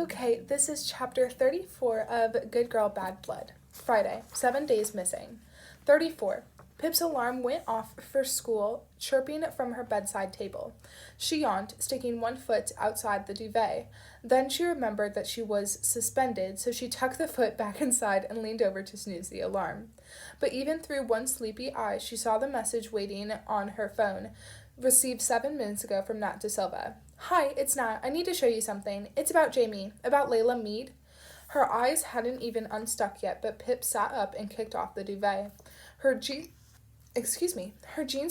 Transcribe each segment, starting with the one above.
Okay, this is chapter 34 of Good Girl, Bad Blood. Friday, 7 days missing. 34. Pip's alarm went off for school, chirping from her bedside table. She yawned, sticking one foot outside the duvet. Then she remembered that she was suspended, so she tucked the foot back inside and leaned over to snooze the alarm. But even through one sleepy eye, she saw the message waiting on her phone, received 7 minutes ago from Nat De Silva. "Hi, it's Nat. I need to show you something. It's about Jamie. About Layla Mead." Her eyes hadn't even unstuck yet, but Pip sat up and kicked off the duvet. Her jeans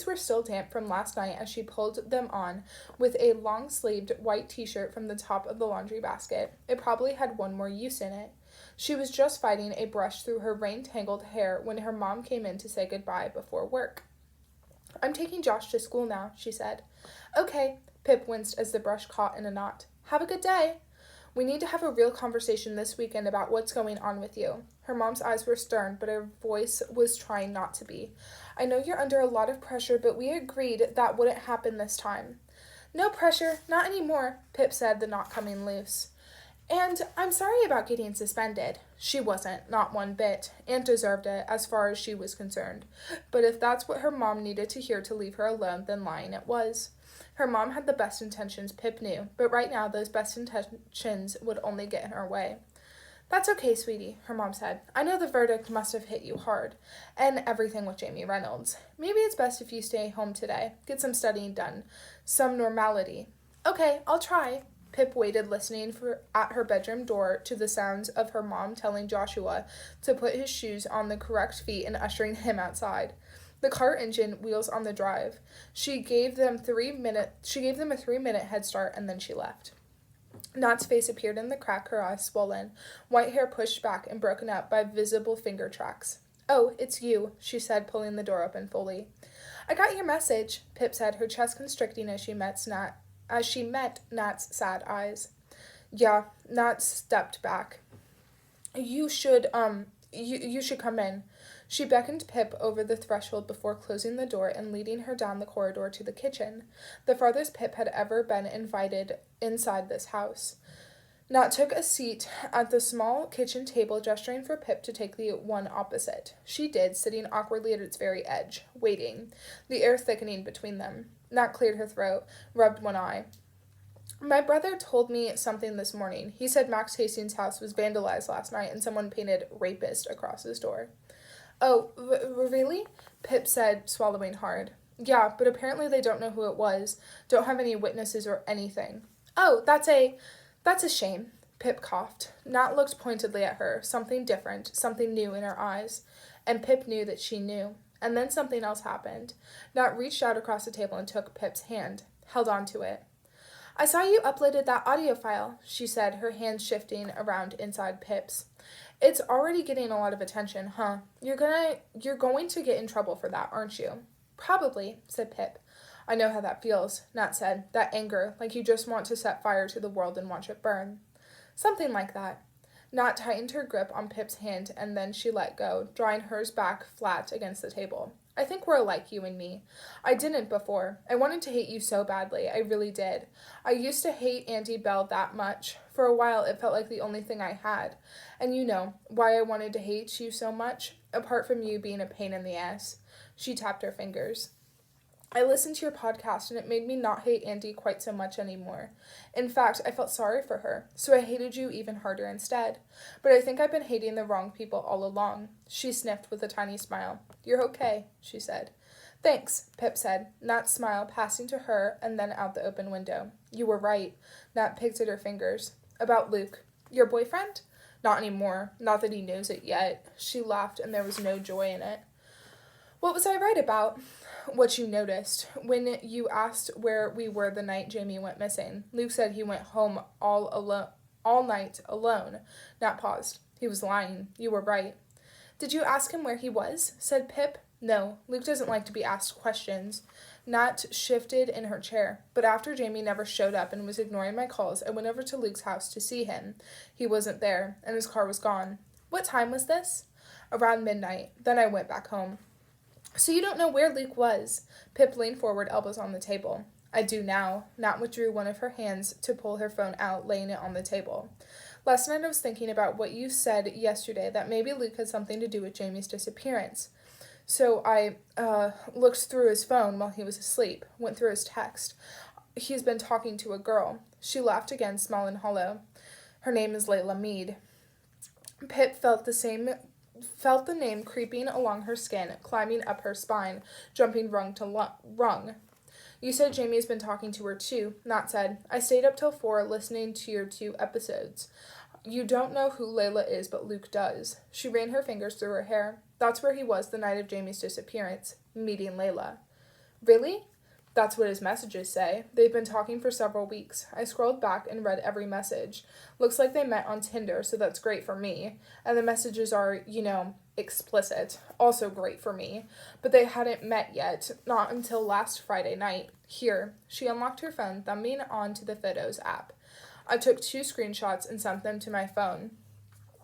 were still damp from last night as she pulled them on with a long-sleeved white t-shirt from the top of the laundry basket. It probably had one more use in it. She was just fighting a brush through her rain-tangled hair when her mom came in to say goodbye before work. "I'm taking Josh to school now," she said. "Okay." Pip winced as the brush caught in a knot. "Have a good day." "We need to have a real conversation this weekend about what's going on with you." Her mom's eyes were stern, but her voice was trying not to be. "I know you're under a lot of pressure, but we agreed that wouldn't happen this time." "No pressure, not anymore," Pip said, the knot coming loose. "And I'm sorry about getting suspended." She wasn't, not one bit, and deserved it, as far as she was concerned. But if that's what her mom needed to hear to leave her alone, then lying it was. Her mom had the best intentions, Pip knew, but right now those best intentions would only get in her way. "That's okay, sweetie," her mom said. "I know the verdict must have hit you hard, and everything with Jamie Reynolds. Maybe it's best if you stay home today, get some studying done, some normality." "Okay, I'll try." Pip waited, listening at her bedroom door to the sounds of her mom telling Joshua to put his shoes on the correct feet and ushering him outside. The car engine wheels on the drive. She gave them a 3-minute head start, and then she left. Nat's face appeared in the crack, her eyes swollen, white hair pushed back and broken up by visible finger tracks. "Oh, it's you," she said, pulling the door open fully. "I got your message," Pip said, her chest constricting as she met Nat's sad eyes. "Yeah," Nat stepped back. You should come in." She beckoned Pip over the threshold before closing the door and leading her down the corridor to the kitchen, the farthest Pip had ever been invited inside this house. Nat took a seat at the small kitchen table, gesturing for Pip to take the one opposite. She did, sitting awkwardly at its very edge, waiting, the air thickening between them. Nat cleared her throat, rubbed one eye. "My brother told me something this morning. He said Max Hastings' house was vandalized last night and someone painted 'rapist' across his door." "Oh, really?" Pip said, swallowing hard. "Yeah, but apparently they don't know who it was, don't have any witnesses or anything." "Oh, that's a shame." Pip coughed. Nat looked pointedly at her, something different, something new in her eyes. And Pip knew that she knew. And then something else happened. Nat reached out across the table and took Pip's hand, held on to it. "I saw you uploaded that audio file," she said, her hands shifting around inside Pip's. "It's already getting a lot of attention, huh? You're going to get in trouble for that, aren't you?" "Probably," said Pip. "I know how that feels," Nat said. "That anger, like you just want to set fire to the world and watch it burn." "Something like that." Nat tightened her grip on Pip's hand, and then she let go, drawing hers back flat against the table. "I think we're alike, you and me. I didn't before. I wanted to hate you so badly. I really did. I used to hate Auntie Belle that much. For a while, it felt like the only thing I had. And you know why I wanted to hate you so much, apart from you being a pain in the ass." She tapped her fingers. "I listened to your podcast, and it made me not hate Auntie quite so much anymore. In fact, I felt sorry for her, so I hated you even harder instead. But I think I've been hating the wrong people all along." She sniffed with a tiny smile. "You're okay," she said. "Thanks," Pip said, Nat's smile passing to her and then out the open window. "You were right." Nat picked at her fingers. "About Luke. Your boyfriend?" "Not anymore. Not that he knows it yet." She laughed, and there was no joy in it. "What was I right about?" "What you noticed. When you asked where we were the night Jamie went missing, Luke said he went home all night alone." Nat paused. "He was lying. You were right." "Did you ask him where he was?" said Pip. "No. Luke doesn't like to be asked questions." Nat shifted in her chair. "But after Jamie never showed up and was ignoring my calls, I went over to Luke's house to see him. He wasn't there, and his car was gone." "What time was this?" "Around midnight. Then I went back home." "So you don't know where Luke was?" Pip leaned forward, elbows on the table. I do now. Nat withdrew one of her hands to pull her phone out, laying it on the table. Last night I was thinking about what you said yesterday, that maybe Luke had something to do with Jamie's disappearance. So I looked through his phone while he was asleep, went through his text. He's been talking to a girl. She laughed again, small and hollow. Her name is Layla Mead. Pip felt the name creeping along her skin, climbing up her spine, jumping rung to rung. You said Jamie's been talking to her too, Nat said. I stayed up till 4 listening to your 2 episodes. You don't know who Layla is, but Luke does. She ran her fingers through her hair. That's where he was the night of Jamie's disappearance, meeting Layla. Really? That's what his messages say. They've been talking for several weeks. I scrolled back and read every message. Looks like they met on Tinder, so that's great for me. And the messages are, explicit. Also great for me. But they hadn't met yet, not until last Friday night. Here. She unlocked her phone, thumbing onto the Photos app. I took 2 screenshots and sent them to my phone.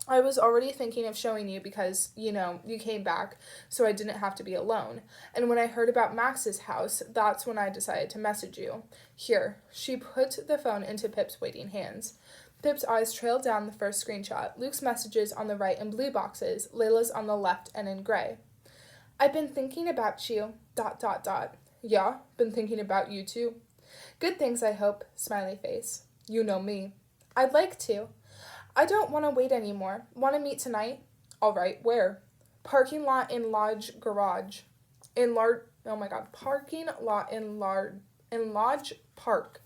I was already thinking of showing you because, you came back, so I didn't have to be alone. And when I heard about Max's house, that's when I decided to message you. Here. She put the phone into Pip's waiting hands. Pip's eyes trailed down the first screenshot. Luke's messages on the right in blue boxes, Layla's on the left and in gray. I've been thinking about you, ... Yeah, been thinking about you too. Good things, I hope, smiley face. You know me. I'd like to. I don't want to wait anymore. Want to meet tonight? All right, where? Parking lot in Lodge Garage. Parking lot in Lodge Park.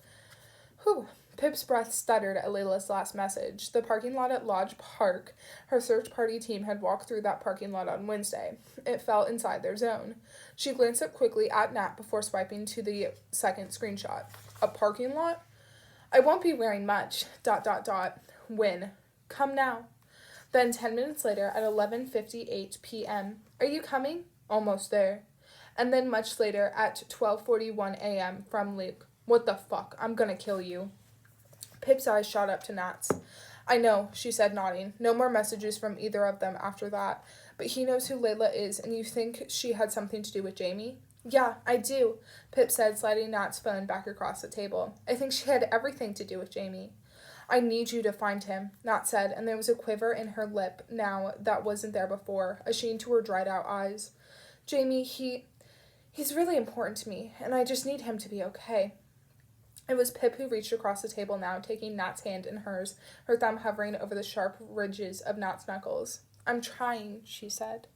Whew. Pip's breath stuttered at Layla's last message. The parking lot at Lodge Park. Her search party team had walked through that parking lot on Wednesday. It fell inside their zone. She glanced up quickly at Nat before swiping to the second screenshot. A parking lot? I won't be wearing much. ... When? Come now. Then 10 minutes later at 11:58 p.m. Are you coming? Almost there. And then much later at 12:41 a.m. from Luke. What the fuck? I'm gonna kill you. Pip's eyes shot up to Nat's. I know, she said, nodding. No more messages from either of them after that. But he knows who Layla is, and you think she had something to do with Jamie? Yeah, I do, Pip said, sliding Nat's phone back across the table. I think she had everything to do with Jamie. I need you to find him, Nat said, and there was a quiver in her lip now that wasn't there before, a sheen to her dried-out eyes. Jamie, he's really important to me, and I just need him to be okay. It was Pip who reached across the table now, taking Nat's hand in hers, her thumb hovering over the sharp ridges of Nat's knuckles. I'm trying, she said.